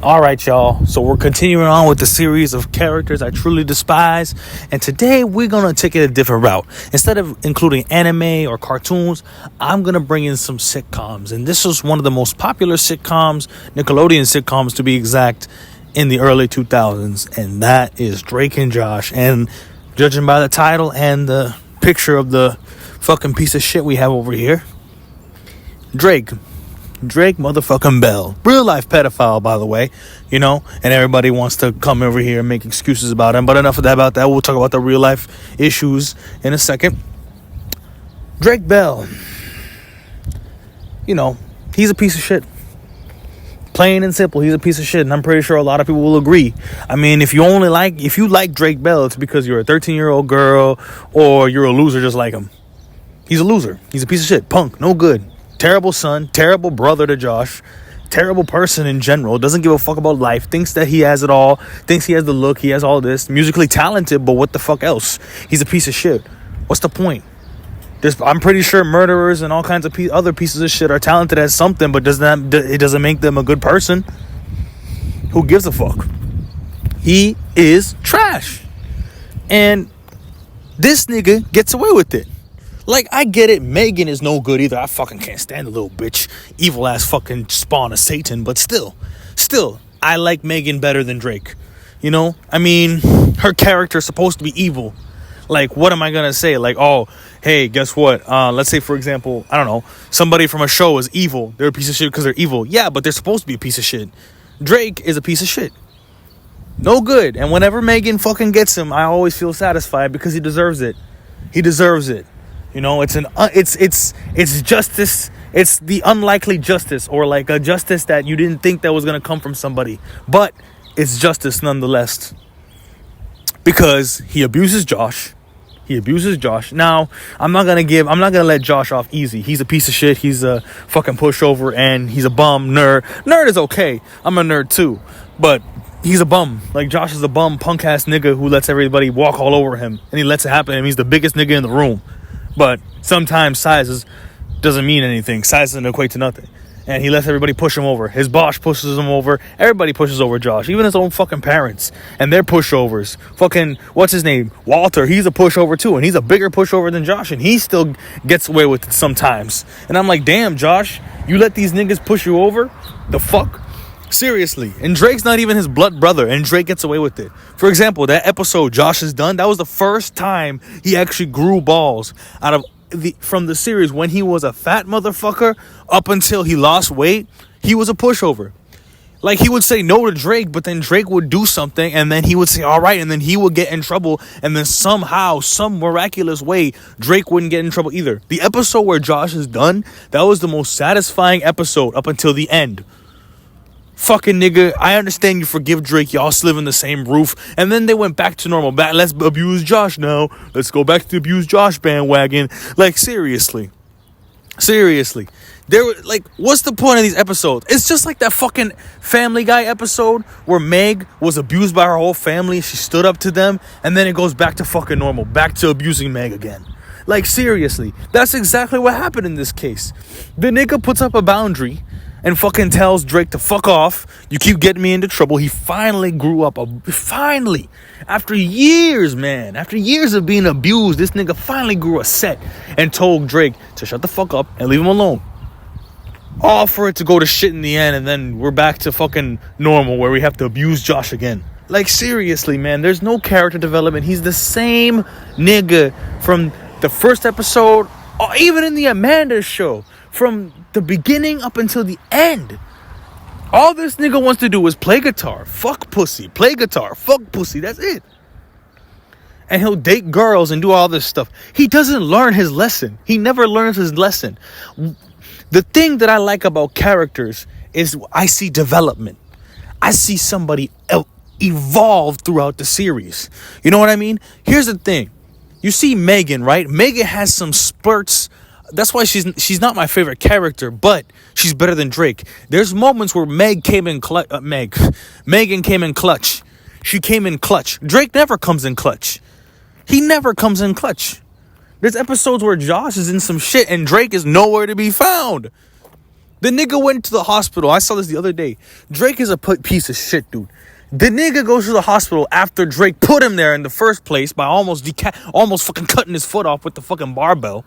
All right, y'all. So we're continuing on with the series of characters I truly despise. And today we're going to take it a different route. Instead of including anime or cartoons, I'm going to bring in some sitcoms. And this was one of the most popular sitcoms, Nickelodeon sitcoms to be exact, in the early 2000s. And that is Drake and Josh. And judging by the title and the picture of the fucking piece of shit we have over here, Drake motherfucking Bell. Real life pedophile, by the way. You know, and everybody wants to come over here and make excuses about him. But enough of that about that. We'll talk about the real life issues in a second. Drake Bell. You know, he's a piece of shit. Plain and simple, he's a piece of shit. And I'm pretty sure a lot of people will agree. I mean, if you like Drake Bell, it's because you're a 13-year-old girl or you're a loser just like him. He's a loser. He's a piece of shit. Punk. No good. Terrible son, terrible brother to Josh, terrible person in general, doesn't give a fuck about life, thinks that he has it all, thinks he has the look, he has all this, musically talented, but what the fuck else? He's a piece of shit. What's the point? I'm pretty sure murderers and all kinds of other pieces of shit are talented at something, but it doesn't make them a good person. Who gives a fuck? He is trash. And this nigga gets away with it. Like, I get it, Megan is no good either. I fucking can't stand the little bitch. Evil ass fucking spawn of Satan. But still, I like Megan better than Drake. You know? I mean, her character's supposed to be evil. Like, what am I gonna say? Like, oh, hey, guess what? Let's say, for example, I don't know, somebody from a show is evil. They're a piece of shit because they're evil. Yeah, but they're supposed to be a piece of shit. Drake is a piece of shit. No good. And whenever Megan fucking gets him, I always feel satisfied because he deserves it. He deserves it. You know, it's justice. It's the unlikely justice, or like a justice that you didn't think that was going to come from somebody, but it's justice nonetheless, because he abuses Josh. Now, I'm not going to let Josh off easy. He's a piece of shit. He's a fucking pushover, and he's a bum. Nerd is okay. I'm a nerd too, but he's a bum. Like, Josh is a bum, punk ass nigga who lets everybody walk all over him, and he lets it happen. And he's the biggest nigga in the room. But sometimes size doesn't mean anything. Size doesn't equate to nothing. And he lets everybody push him over. His boss pushes him over. Everybody pushes over Josh. Even his own fucking parents. And they're pushovers. Fucking, what's his name? Walter. He's a pushover too. And he's a bigger pushover than Josh. And he still gets away with it sometimes. And I'm like, damn, Josh. You let these niggas push you over? The fuck? Seriously. And Drake's not even his blood brother, and Drake gets away with it. For example, that episode Josh has done, that was the first time he actually grew balls from the series. When he was a fat motherfucker up until he lost weight, he was a pushover. Like, he would say no to Drake, but then Drake would do something, and then he would say all right, and then he would get in trouble, and then somehow, some miraculous way, Drake wouldn't get in trouble either. The episode where Josh is done, that was the most satisfying episode up until the end. Fucking nigga, I understand you forgive Drake, y'all still live in the same roof, and then they went back to normal. Let's abuse Josh now. Let's go back to the abuse Josh bandwagon. Like, seriously. There were, like, what's the point of these episodes? It's just like that fucking Family Guy episode where Meg was abused by her whole family. She stood up to them, and then it goes back to fucking normal, back to abusing Meg again. Like, seriously, that's exactly what happened in this case. The nigga puts up a boundary and fucking tells Drake to fuck off. You keep getting me into trouble. He finally grew up. Finally. After years, man. After years of being abused, this nigga finally grew a set and told Drake to shut the fuck up and leave him alone. All for it to go to shit in the end, and then we're back to fucking normal where we have to abuse Josh again. Like, seriously, man. There's no character development. He's the same nigga from the first episode, or even in the Amanda show. From the beginning up until the end. All this nigga wants to do is play guitar, fuck pussy, play guitar, fuck pussy. That's it. And he'll date girls and do all this stuff. He doesn't learn his lesson. He never learns his lesson. The thing that I like about characters is I see development. I see somebody evolve throughout the series. You know what I mean? Here's the thing. You see Megan, right? Megan has some spurts. That's why she's not my favorite character, but she's better than Drake. There's moments where Megan came in clutch. She came in clutch. Drake never comes in clutch. He never comes in clutch. There's episodes where Josh is in some shit and Drake is nowhere to be found. The nigga went to the hospital. I saw this the other day. Drake is a piece of shit, dude. The nigga goes to the hospital after Drake put him there in the first place by almost fucking cutting his foot off with the fucking barbell.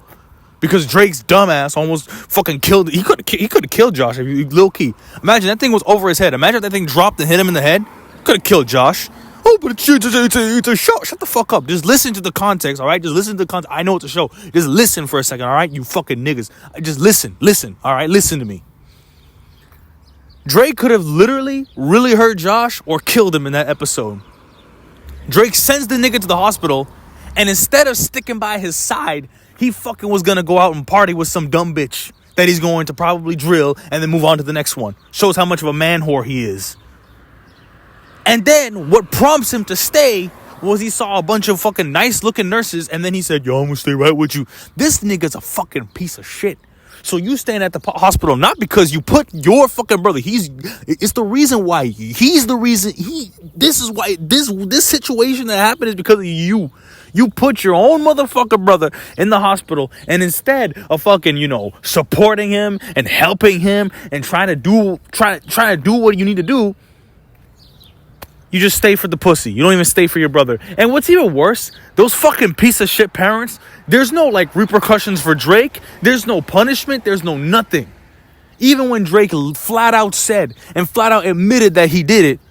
Because Drake's dumbass almost fucking killed. He could have killed Josh if you low key. Imagine that thing was over his head. Imagine if that thing dropped and hit him in the head. Could have killed Josh. Oh, but it's a show. Shut the fuck up. Just listen to the context, all right? Just listen to the context. I know it's a show. Just listen for a second, all right? You fucking niggas. Just listen, all right? Listen to me. Drake could have literally really hurt Josh or killed him in that episode. Drake sends the nigga to the hospital, and instead of sticking by his side, he fucking was gonna go out and party with some dumb bitch that he's going to probably drill and then move on to the next one. Shows how much of a man whore he is. And then what prompts him to stay was he saw a bunch of fucking nice looking nurses, and then he said, yo, I'm gonna stay right with you. This nigga's a fucking piece of shit. So you staying at the hospital not because you put your fucking brother. It's the reason why. He's the reason. This is why this situation that happened is because of you. You put your own motherfucking brother in the hospital, and instead of fucking supporting him and helping him and trying to do what you need to do, you just stay for the pussy. You don't even stay for your brother. And what's even worse, those fucking piece of shit parents, there's no repercussions for Drake. There's no punishment. There's no nothing. Even when Drake flat out said and flat out admitted that he did it,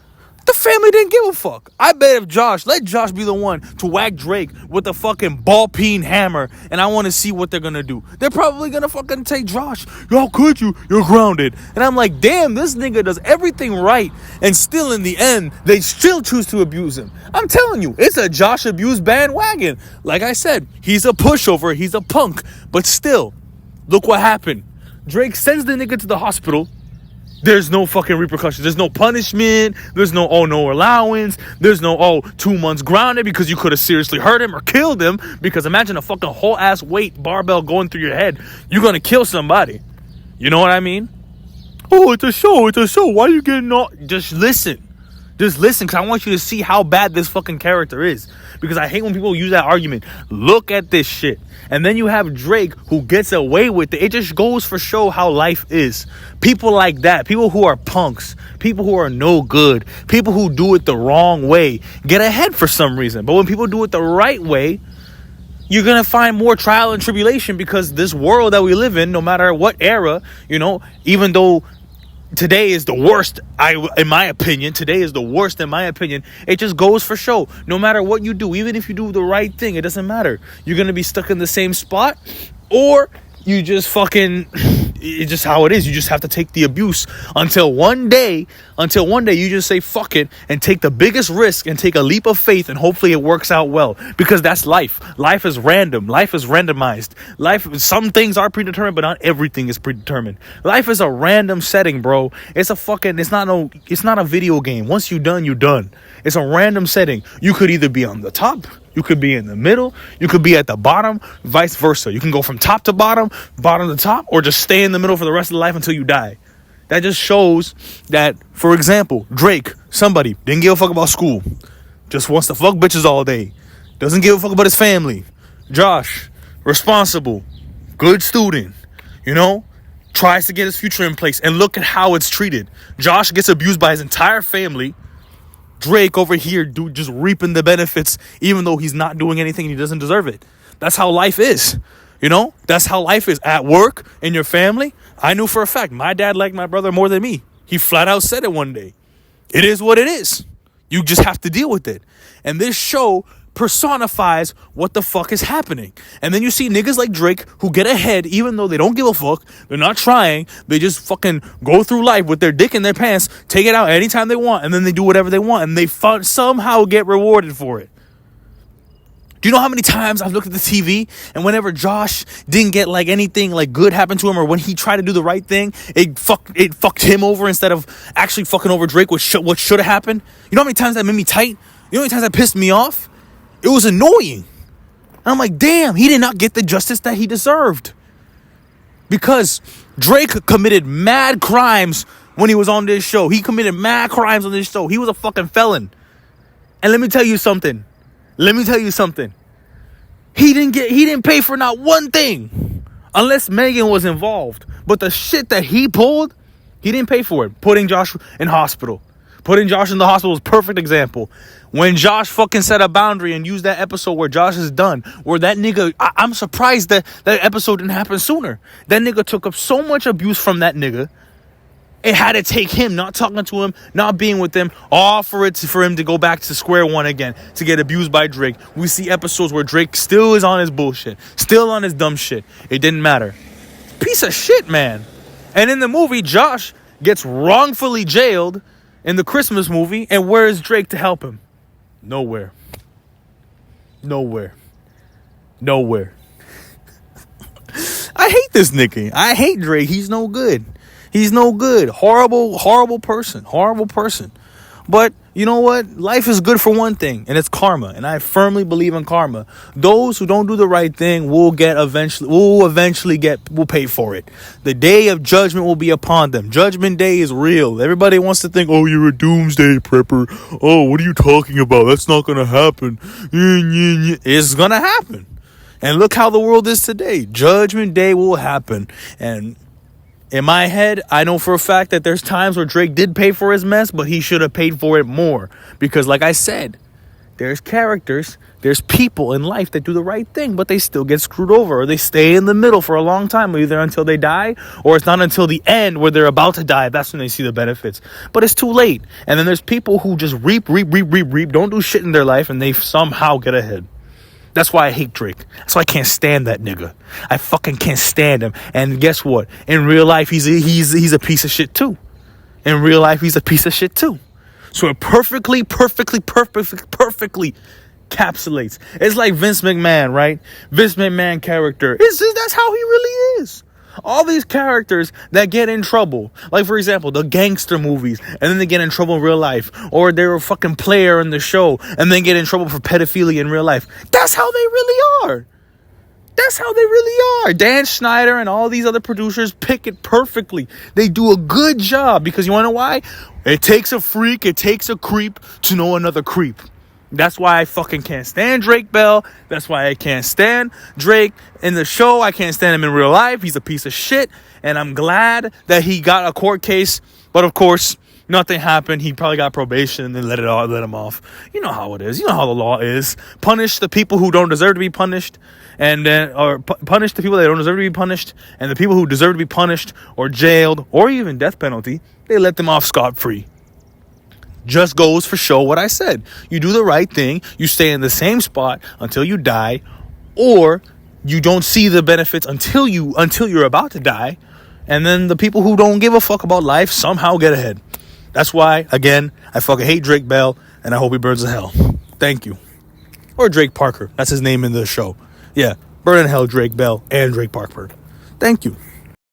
the family didn't give a fuck. I bet if let Josh be the one to whack Drake with a fucking ball-peen hammer, and I want to see what they're going to do. They're probably going to fucking take Josh. How could you? You're grounded. And I'm like, damn, this nigga does everything right, and still in the end, they still choose to abuse him. I'm telling you, it's a Josh abuse bandwagon. Like I said, he's a pushover. He's a punk. But still, look what happened. Drake sends the nigga to the hospital. There's no fucking repercussions. There's no punishment. There's no allowance. There's no 2 months grounded because you could have seriously hurt him or killed him. Because imagine a fucking whole ass weight barbell going through your head. You're gonna kill somebody. You know what I mean? Oh, it's a show. Why are you getting all? Just listen, because I want you to see how bad this fucking character is. Because I hate when people use that argument. Look at this shit. And then you have Drake who gets away with it. It just goes for show how life is. People like that, people who are punks, people who are no good, people who do it the wrong way, get ahead for some reason. But when people do it the right way, you're going to find more trial and tribulation, because this world that we live in, no matter what era, even though today is the worst, in my opinion, it just goes for show. No matter what you do, even if you do the right thing, it doesn't matter. You're going to be stuck in the same spot, or you just fucking, it's just how it is. You just have to take the abuse until one day you just say fuck it and take the biggest risk and take a leap of faith, and hopefully it works out well, because that's life. Life is random. Life is randomized. Some things are predetermined, but not everything is predetermined. Life is a random setting, bro. It's not a video game. Once you're done. It's a random setting. You could either be on the top, you could be in the middle, you could be at the bottom, vice versa. You can go from top to bottom to top, or just stay in the middle for the rest of the life until you die. That just shows that, for example, Drake, somebody, didn't give a fuck about school, just wants to fuck bitches all day, doesn't give a fuck about his family. Josh, responsible, good student, tries to get his future in place, and look at how it's treated. Josh gets abused by his entire family. Drake over here, dude, just reaping the benefits, even though he's not doing anything and he doesn't deserve it. That's how life is. That's how life is at work, in your family. I knew for a fact my dad liked my brother more than me. He flat out said it one day. It is what it is. You just have to deal with it. And this show personifies what the fuck is happening. And then you see niggas like Drake who get ahead even though they don't give a fuck. They're not trying. They just fucking go through life with their dick in their pants, take it out anytime they want, and then they do whatever they want, and they somehow get rewarded for it. Do you know how many times I've looked at the TV, and whenever Josh didn't get anything good happen to him, or when he tried to do the right thing, it fucked him over instead of actually fucking over Drake, what should have happened? You know how many times that made me tight? You know how many times that pissed me off? It was annoying. And I'm like, damn, he did not get the justice that he deserved. Because Drake committed mad crimes when he was on this show. He committed mad crimes on this show. He was a fucking felon. And let me tell you something. He didn't pay for not one thing. Unless Megan was involved. But the shit that he pulled, he didn't pay for it. Putting Josh in hospital. Putting Josh in the hospital is a perfect example. When Josh fucking set a boundary and used that episode where Josh is done, where that nigga, I'm surprised that that episode didn't happen sooner. That nigga took up so much abuse from that nigga. It had to take him not talking to him, not being with him, all for him to go back to square one again, to get abused by Drake. We see episodes where Drake still is on his bullshit, still on his dumb shit. It didn't matter. Piece of shit, man. And in the movie, Josh gets wrongfully jailed in the Christmas movie, and where is Drake to help him? Nowhere. Nowhere. Nowhere. I hate this nigga. I hate Drake. He's no good. He's no good. Horrible, horrible person. Horrible person. But you know what? Life is good for one thing, and it's karma. And I firmly believe in karma. Those who don't do the right thing will pay for it. The day of judgment will be upon them. Judgment day is real. Everybody wants to think, oh, you're a doomsday prepper. Oh, what are you talking about? That's not going to happen. It's going to happen. And look how the world is today. Judgment day will happen. And in my head, I know for a fact that there's times where Drake did pay for his mess, but he should have paid for it more. Because like I said, there's characters, there's people in life that do the right thing, but they still get screwed over, or they stay in the middle for a long time, either until they die, or it's not until the end where they're about to die. That's when they see the benefits. But it's too late. And then there's people who just reap, don't do shit in their life, and they somehow get ahead. That's why I hate Drake. That's why I can't stand that nigga. I fucking can't stand him. And guess what? In real life, he's a piece of shit too. In real life, he's a piece of shit too. So it perfectly encapsulates. It's like Vince McMahon, right? Vince McMahon character. That's how he really is. All these characters that get in trouble, like for example, the gangster movies, and then they get in trouble in real life, or they're a fucking player in the show, and then get in trouble for pedophilia in real life. That's how they really are. That's how they really are. Dan Schneider and all these other producers pick it perfectly. They do a good job because you want to know why? It takes a freak, it takes a creep to know another creep. That's why I fucking can't stand Drake Bell. That's why I can't stand Drake in the show. I can't stand him in real life. He's a piece of shit. And I'm glad that he got a court case. But of course, nothing happened. He probably got probation and then let him off. You know how it is. You know how the law is. Punish the people who don't deserve to be punished. And then, or punish the people that don't deserve to be punished. And the people who deserve to be punished or jailed or even death penalty, they let them off scot-free. Just goes for show what I said. You do the right thing. You stay in the same spot until you die, or you don't see the benefits until you're about to die, and then the people who don't give a fuck about life somehow get ahead. That's why, again, I fucking hate Drake Bell, and I hope he burns in hell. Thank you. Or Drake Parker. That's his name in the show. Yeah, burn in hell, Drake Bell and Drake Parker. Thank you.